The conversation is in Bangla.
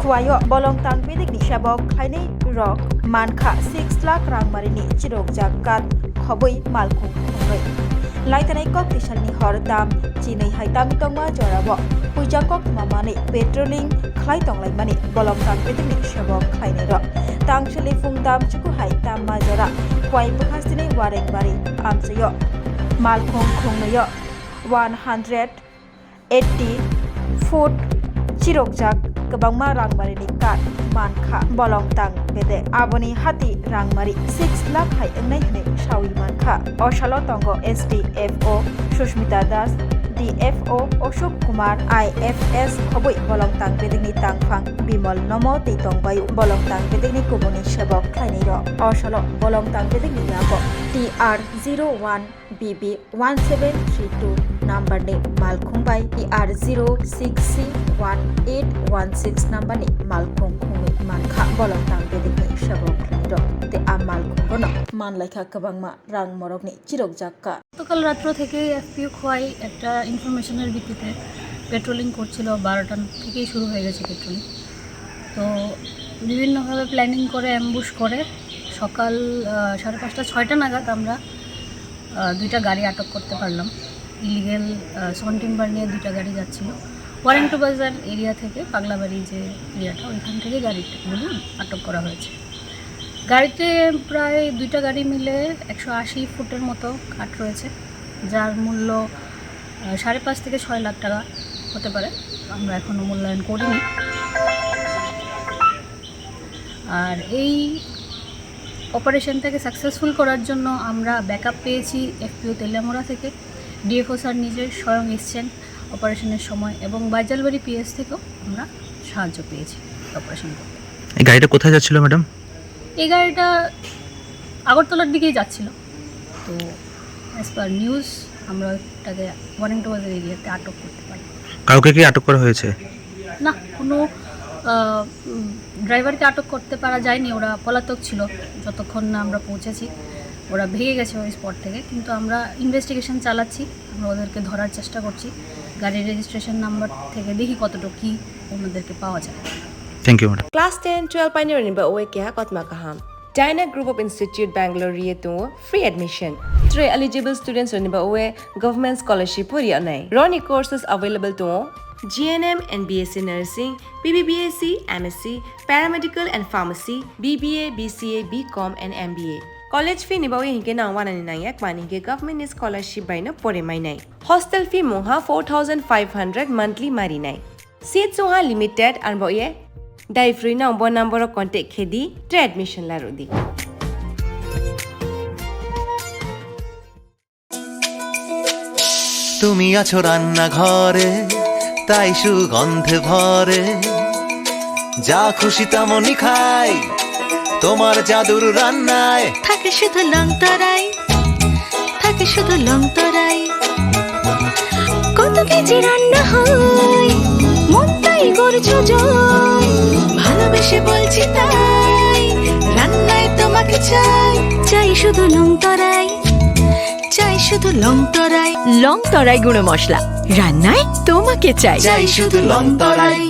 Kuayo bolong tang bidik ni shabok khaini rok mankha 6 lakh rangmari ni chirok jakat khoboi malkhung khongroi laitanai kok tisal ni hor dam chinai haitam tongma jorabo pujakok mamani petroling khlai tonglai mani bolong tang bidik ni shabok khaini ro tangchali fungdam chuku haitam ma jora kwai bukhastini warek bari amsayo malkhung khongnayo 180 foot chirokjak kabangma rangmari ni kat mankha bolong tang bede aboni hati rangmari 6 lakh hai engnai hne shawi mankha osalo tongo SDFO Sushmita Das DFO Oshok Kumar IFS khoboi bolong tang bede ni tangphang Bimol Nomo ti tongbai bolong tang bede ni kuboni sebok khaini ro osalo bolong tang bede ni yabo TR01 BB 1732 number ni malkhung bai TR06C1816 number ni malkhung khungui mankha bolong tang bede ni sebok khaini ro te malkhung gono manlaikha kabangma rang morok ni chirok jakka গতকাল রাত্র থেকে এফপিও খোয়াই একটা ইনফরমেশনের ভিত্তিতে পেট্রোলিং করছিল 12টা থেকেই শুরু হয়ে গেছে পেট্রোলিং তো বিভিন্নভাবে প্ল্যানিং করে অ্যাম্বুশ করে সকাল 5:30 6টা নাগাদ আমরা দুইটা গাড়ি আটক করতে পারলাম ইলিগেল সন টিম্বার নিয়ে দুইটা গাড়ি যাচ্ছিল ওয়ারেন্টু বাজার এরিয়া থেকে পাগলাবাড়ি যে এরিয়াটা ওইখান থেকে গাড়িগুলো আটক করা হয়েছে গাড়িতে প্রায় দুইটা গাড়ি মিলে 180 ফুটের মতো কাঠ রয়েছে যার মূল্য 5.5 থেকে 6 লাখ টাকা হতে পারে আমরা এখনও মূল্যায়ন করিনি আর এই অপারেশন থেকে সাকসেসফুল করার জন্য আমরা ব্যাকআপ পেয়েছি এফপিও তেলিয়ামোড়া থেকে ডিএফও স্যার নিজে স্বয়ং এসছেন অপারেশনের সময় এবং বাইজালবাড়ি পিএস থেকেও আমরা সাহায্য পেয়েছি অপারেশন করতে। এই গাড়িটা কোথায় যাচ্ছিল ম্যাডাম? এই গাড়িটা আগরতলার দিকেই যাচ্ছিল তো অ্যাজ পার নিউজ আমরা ওটাকে ওয়ারেন্টু বাজার এরিয়াতে আটক করতে পারি। কাউকে কি আটক করা হয়েছে? না, কোনো ড্রাইভারকে আটক করতে পারা যায়নি, ওরা পলাতক ছিল যতক্ষণ না আমরা পৌঁছেছি। ওরা ভেঙে গেছে ওই স্পট থেকে, কিন্তু আমরা ইনভেস্টিগেশন চালাচ্ছি, আমরা ওদেরকে ধরার চেষ্টা করছি। গাড়ির রেজিস্ট্রেশন নাম্বার থেকে দেখি কতটুকু কি ওনাদেরকে পাওয়া যায়। Thank you, madam. Class 10-12 pioneer ni ba owe kya kotma kaham. Dyna Group of Institute Bangalore to free admission. 3 eligible students ni ba owe government scholarship puri anai. Roni courses available to GNM and BSc Nursing, BBBSc, MSc, Paramedical and Pharmacy, BBA, BCA, BCom and MBA. College fee ni ba owe hinke na 199 mani ke government scholarship by na pore mai nai. Hostel fee moha 4500 monthly mari nai. Seats oha limited and ba owe Dai free na umbo number of contact khedi tre admission la rodi. তুমি আছো রান্না ঘরে তাই সুগন্ধে ভরে যা খুশি তেমনই খাই তোমার জাদুর রান্নায় থাকে শুধু লং তরাই থাকে শুধু লং তরাই কত কেজি রান্না হয় মন তাই করছো জয় ভালোবেসে বলছি তাই রান্নায় তোমাকে চাই চাই শুধু লং তরাই চাই শুধু লং তরাই গুঁড়ো মশলা রান্নায় তোমাকে চাই চাই শুধু লং তরাই।